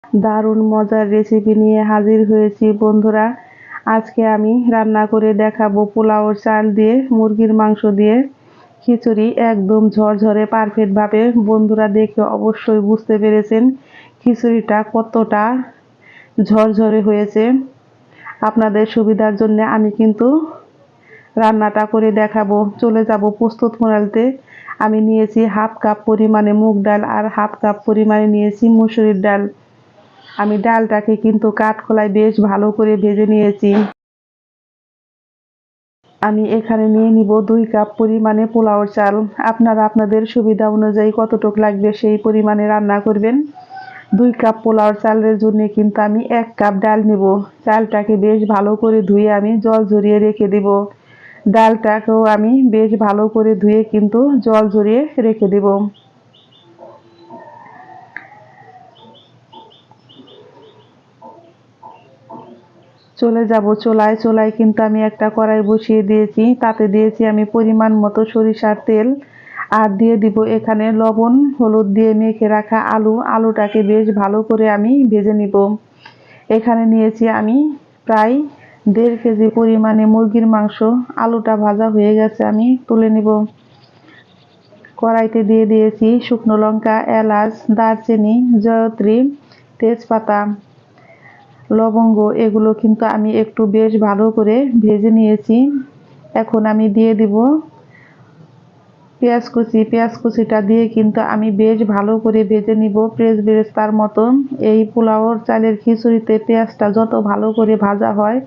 দারুণ মজার রেসিপি নিয়ে হাজির হয়েছি বন্ধুরা। আজকে আমি রান্না করে দেখাবো পোলাও চাল দিয়ে মুরগির মাংস দিয়ে খিচুড়ি, একদম ঝরঝরে পারফেক্ট ভাবে। বন্ধুরা দেখে অবশ্যই বুঝতে পেরেছেন খিচুড়িটা কতটা ঝরঝরে হয়েছে। আপনাদের সুবিধার জন্য আমি কিন্তু রান্নাটা করে দেখাবো। চলে যাব প্রস্তুত প্রণালীতে। আমি নিয়েছি হাফ কাপ পরিমাণে মুগ ডাল আর হাফ কাপ পরিমাণে নিয়েছি মসুরির ডাল। আমি ডালটাকে কিন্তু কাঠখোলায় বেশ ভালো করে ভেজে নিয়েছি। আমি এখানে নিয়ে নিব 2 কাপ পরিমাণে পোলাওর চাল। আপনারা আপনাদের সুবিধা অনুযায়ী কতটুকু লাগবে সেই পরিমাণে রান্না করবেন। 2 কাপ পোলাওর চালের জন্য কিন্তু আমি 1 কাপ ডাল নিব। চালটাকে বেশ ভালো করে ধুয়ে আমি জল ঝরিয়ে রেখে দেব। ডালটাকেও আমি বেশ ভালো করে ধুয়ে কিন্তু জল ঝরিয়ে রেখে দেব। চলে যাব চুলায় কিন্তু আমি একটা কড়াই বসিয়ে দিয়েছি। তাতে দিয়েছি আমি পরিমাণ মতো সরিষার তেল, আর দিয়ে দিব এখানে লবণ হলুদ দিয়ে মেখে রাখা আলুটাকে বেশ ভালো করে আমি ভেজে নিব। এখানে নিয়েছি আমি প্রায় 1.5 কেজি পরিমাণে মুরগির মাংস। আলুটা ভাজা হয়ে গেছে, আমি তুলে নিব। কড়াইতে দিয়ে দিয়েছি শুকনো লঙ্কা, এলাচ, দারচিনি, জয়ত্রী, তেজপাতা, লবঙ্গ। এগুলো কিন্তু আমি একটু বেশ ভালো করে ভেজে নিয়েছি। এখন আমি দিয়ে দিব পেঁয়াজ কুচিটা দিয়ে কিন্তু আমি বেশ ভালো করে ভেজে নিব, বেরেস্তার মতো। এই পোলাওর চালের খিচুড়িতে পেঁয়াজটা যত ভালো করে ভাজা হয়,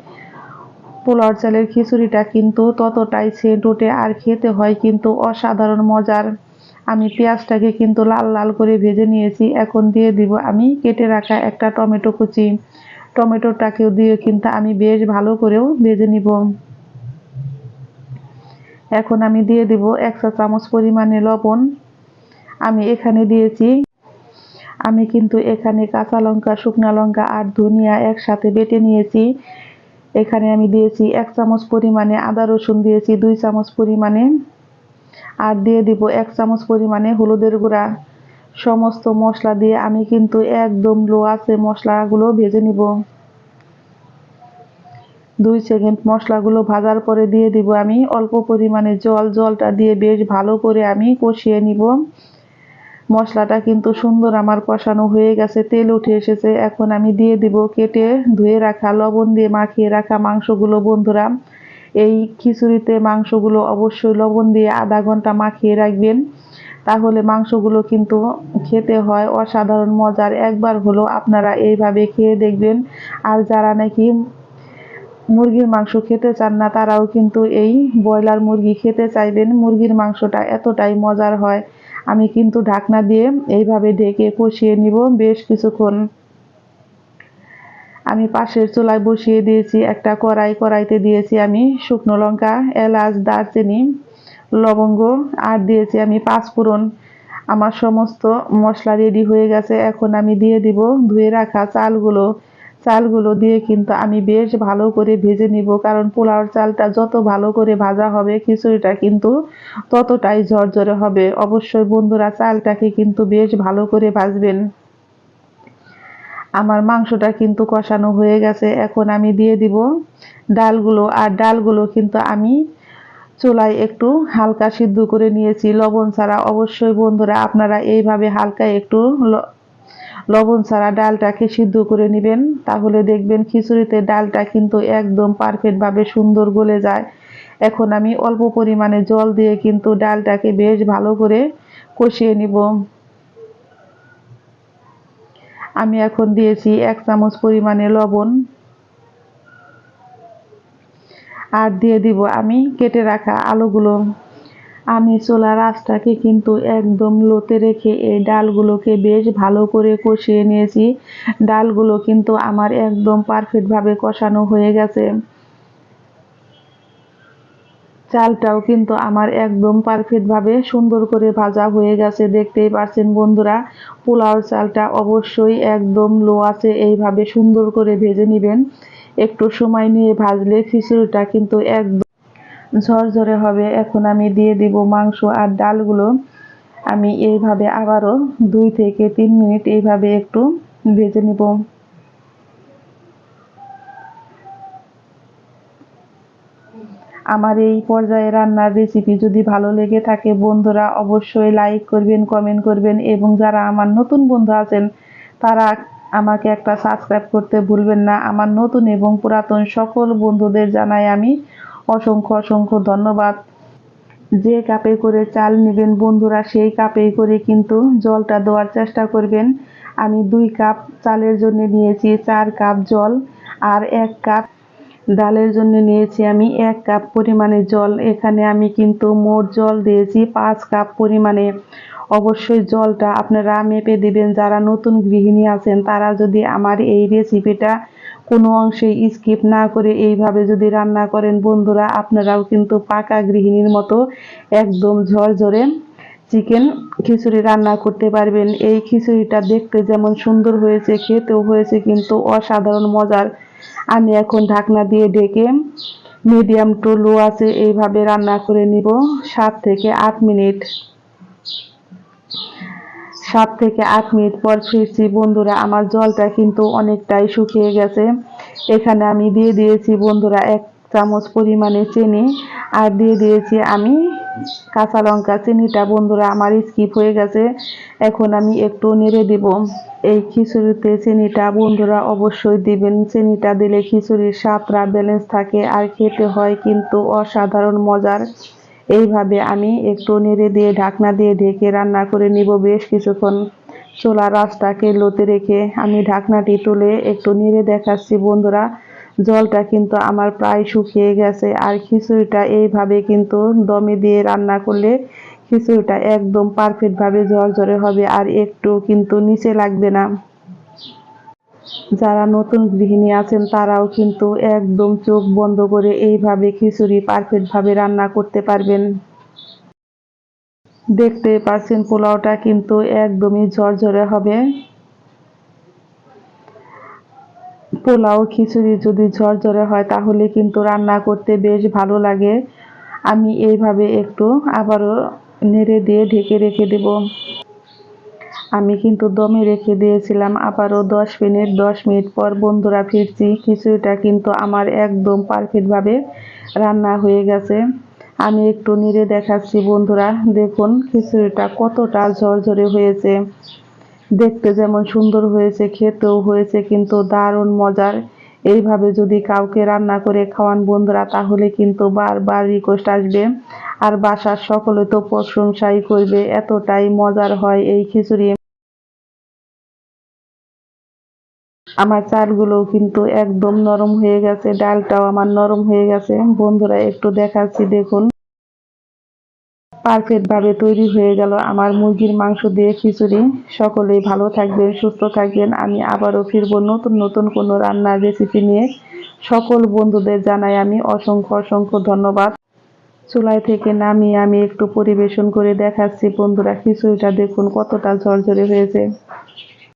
পোলাওর চালের খিচুড়িটা কিন্তু ততটাই সেন্ট ওঠে, আর খেতে হয় কিন্তু অসাধারণ মজার। আমি পেঁয়াজটাকে কিন্তু লাল লাল করে ভেজে নিয়েছি। এখন দিয়ে দিব আমি কেটে রাখা একটা টমেটো কুচি। টমেটোটাকেও দিয়ে কিন্তু আমি বেশ ভালো করেও ভেজে নিব। এখন আমি দিয়ে দিব 1 চা চামচ পরিমাণে লবণ। আমি এখানে দিয়েছি, আমি কিন্তু এখানে কাঁচা লঙ্কা, শুকনা লঙ্কা আর ধনিয়া একসাথে বেটে নিয়েছি। এখানে আমি দিয়েছি 1 চামচ পরিমাণে আদা রসুন দিয়েছি 2 চামচ পরিমাণে, আর দিয়ে দিব 1 চামচ পরিমাণে হলুদের গুঁড়া। সমস্ত মশলা দিয়ে আমি কিন্তু একদম লো আঁচে মশলাগুলো ভেজে নিব। 2 সেকেন্ড মশলাগুলো ভাজার পরে দিয়ে দিব আমি অল্প পরিমাণে জলটা দিয়ে বেশ ভালো করে আমি কষিয়ে নিব। মশলাটা কিন্তু সুন্দর আমার কষানো হয়ে গেছে, তেল উঠে এসেছে। এখন আমি দিয়ে দিব কেটে ধুয়ে রাখা লবণ দিয়ে মাখিয়ে রাখা মাংসগুলো। বন্ধুরা, এই খিচুড়িতে মাংসগুলো অবশ্যই লবণ দিয়ে আধা ঘন্টা মাখিয়ে রাখবেন, তাহলে মাংসগুলো কিন্তু খেতে হয় অসাধারণ মজার। একবার হলো আপনারা এইভাবে খেয়ে দেখবেন। আর যারা নাকি মুরগির মাংস খেতে চান না, তারাও কিন্তু এই ব্রয়লার মুরগি খেতে চাইবেন। মুরগির মাংসটা এতটাই মজার হয়। আমি কিন্তু ঢাকনা দিয়ে এইভাবে ঢেকে কষিয়ে নিব বেশ কিছুক্ষণ। আমি পাশের চুলায় বসিয়ে দিয়েছি একটা কড়াইতে দিয়েছি আমি শুকনো লঙ্কা, এলাচ, দারচিনি, লবঙ্গ, আর দিয়েছি আমি 5 ফোড়ন। আমার সমস্ত মশলা রেডি হয়ে গেছে। এখন আমি দিয়ে দিব ধুয়ে রাখা চালগুলো দিয়ে কিন্তু আমি বেশ ভালো করে ভেজে নিব, কারণ পোলাওর চালটা যত ভালো করে ভাজা হবে খিচুড়িটা কিন্তু ততটাই ঝরঝরে হবে। অবশ্যই বন্ধুরা চালটাকে কিন্তু বেশ ভালো করে ভাজবেন। আমার মাংসটা কিন্তু কষানো হয়ে গেছে। এখন আমি দিয়ে দিব ডালগুলো, আর ডালগুলো কিন্তু আমি চুলায় একটু হালকা সিদ্ধ করে নিয়েছি লবণ ছাড়া। অবশ্যই বন্ধুরা আপনারা এইভাবে হালকা একটু লবণ ছাড়া ডালটাকে সিদ্ধ করে নেবেন, তাহলে দেখবেন খিচুড়িতে ডালটা কিন্তু একদম পারফেক্ট ভাবে সুন্দর গলে যায়। এখন আমি অল্প পরিমাণে জল দিয়ে কিন্তু ডালটাকে বেশ ভালো করে কষিয়ে নিব। আমি এখন দিয়েছি 1 চামচ পরিমাণে লবণ, আর দিয়ে দিব আমি কেটে রাখা আলুগুলো। আমি চুলার আঁচটাকে কিন্তু একদম লোতে রেখে এই ডালগুলোকে বেশ ভালো করে কষিয়ে নিয়েছি। ডালগুলো কিন্তু আমার একদম পারফেক্ট ভাবে কষানো হয়ে গেছে। চালটাও কিন্তু আমার একদম পারফেক্ট ভাবে সুন্দর করে ভাজা হয়ে গেছে, দেখতেই পাচ্ছেন বন্ধুরা। পোলাওর চালটা অবশ্যই একদম লো আছে এইভাবে সুন্দর করে ভেজে নেবেন। একটু সময় নিয়ে ভাজলে খিচুড়িটা কিন্তু একদম ঝরঝরে হবে। এখন আমি দিয়ে দিব মাংস আর ডালগুলো। আমি এইভাবে আবারও 2 থেকে 3 মিনিট এইভাবে একটু ভেজে নিব। আমার এই পর্যায়ে রান্নার রেসিপি যদি ভালো লেগে থাকে বন্ধুরা অবশ্যই লাইক করবেন, কমেন্ট করবেন এবং যারা আমার নতুন বন্ধু আছেন তারা আমাকে একটা সাবস্ক্রাইব করতে ভুলবেন না। আমার নতুন এবং পুরাতন সকল বন্ধুদের জানাই আমি অসংখ্য অসংখ্য ধন্যবাদ। যে কাপে করে চাল নেবেন বন্ধুরা সেই কাপেই করে কিন্তু জলটা দেওয়ার চেষ্টা করবেন। আমি 2 কাপ চালের জন্য নিয়েছি 4 কাপ জল, আর 1 কাপ ডালের জন্য নিয়েছি আমি 1 কাপ পরিমাণে জল। এখানে আমি কিন্তু মোট জল দিয়েছি 5 কাপ পরিমাণে। অবশ্যই জলটা আপনারা মেপে দিবেন। যারা নতুন গৃহিণী আছেন তারা যদি আমার এই রেসিপিটা কোনো অংশে স্কিপ না করে এইভাবে যদি রান্না করেন বন্ধুরা আপনারাও কিন্তু পাকা গৃহিণীর মতো একদম ঝরঝরে চিকেন খিচুড়ি রান্না করতে পারবেন। এই খিচুড়িটা দেখতে যেমন সুন্দর হয়েছে খেতেও হয়েছে কিন্তু অসাধারণ মজার। আমি এখন ঢাকনা দিয়ে ঢেকে মিডিয়াম টু লো আছে এইভাবে রান্না করে নিব 7 থেকে 8 মিনিট। 7 থেকে 8 মিনিট পর ফিরছি বন্ধুরা। আমার জলটা কিন্তু অনেকটাই শুকিয়ে গেছে। এখানে আমি দিয়ে দিয়েছি বন্ধুরা 1 চামচ পরিমাণে চিনি, আর দিয়ে দিয়েছি আমি কাঁচা লঙ্কা। চিনিটা বন্ধুরা আমার স্কিপ হয়ে গেছে, এখন আমি একটু নেড়ে দিব। এই খিচুড়িতে চিনিটা বন্ধুরা অবশ্যই দিবেন। চিনিটা দিলে খিচুড়ির স্বাদটা ব্যালেন্স থাকে আর খেতে হয় কিন্তু অসাধারণ মজার। এইভাবে আমি একটু নেড়ে দিয়ে ঢাকনা দিয়ে ঢেকে রান্না করে নিব বেশ কিছুক্ষণ। চুলার আঁচটাকে লোতে রেখে আমি ঢাকনাটি তুলে একটু নেড়ে দেখাচ্ছি বন্ধুরা। জলটা কিন্তু আমার প্রায় শুকিয়ে গেছে, আর খিচুড়িটা এইভাবে কিন্তু দমে দিয়ে রান্না করলে খিচুড়িটা একদম পারফেক্টভাবে ঝরঝরে হবে আর একটু কিন্তু নিচে লাগবে না। যারা নতুন গৃহিণী আছেন তারাও কিন্তু একদম চোখ বন্ধ করে এইভাবে খিচুড়ি পারফেক্টভাবে রান্না করতে পারবেন। দেখতে পাচ্ছেন পোলাওটা কিন্তু একদমই ঝরঝরে হবে। পোলাও খিচুড়ি যদি ঝরঝরে হয় তাহলে কিন্তু রান্না করতে বেশ ভালো লাগে। আমি এইভাবে একটু আবারও নেড়ে দিয়ে ঢেকে রেখে দেব। আমি কিন্তু দমে রেখে দিয়েছিলাম আবারও 10 মিনিট। 10 মিনিট পর বন্ধুরা ফিরছি। খিচুড়িটা কিন্তু আমার একদম পারফেক্টভাবে রান্না হয়ে গেছে। আমি একটু নেড়ে দেখাচ্ছি বন্ধুরা। দেখুন খিচুড়িটা কতটা ঝরঝরে হয়েছে। দেখতে যেমন সুন্দর হয়েছে খেতেও হয়েছে কিন্তু দারুণ মজার। এইভাবে যদি কাউকে রান্না করে খাওয়ান বন্ধুরা তাহলে কিন্তু বারবার রিকোয়েস্ট আসবে, আর বাসার সকলে তো প্রশংসাই করবে, এতটাই মজার হয় এই খিচুড়ি। আমার চালগুলোও কিন্তু একদম নরম হয়ে গেছে, ডালটাও আমার নরম হয়ে গেছে বন্ধুরা। একটু দেখাচ্ছি দেখুন পারফেক্ট ভাবে তৈরি হয়ে গেল আমার মুরগির মাংস দিয়ে খিচুড়ি। সকলেই ভালো থাকবেন, সুস্থ থাকবেন। আমি আবারও ফিরবো নতুন নতুন কোনো রান্নার রেসিপি নিয়ে। সকল বন্ধুদের জানাই আমি অসংখ্য অসংখ্য ধন্যবাদ। চুলায় থেকে নামিয়ে আমি একটু পরিবেশন করে দেখাচ্ছি বন্ধুরা। খিচুড়িটা দেখুন কতটা ঝরঝরে হয়েছে।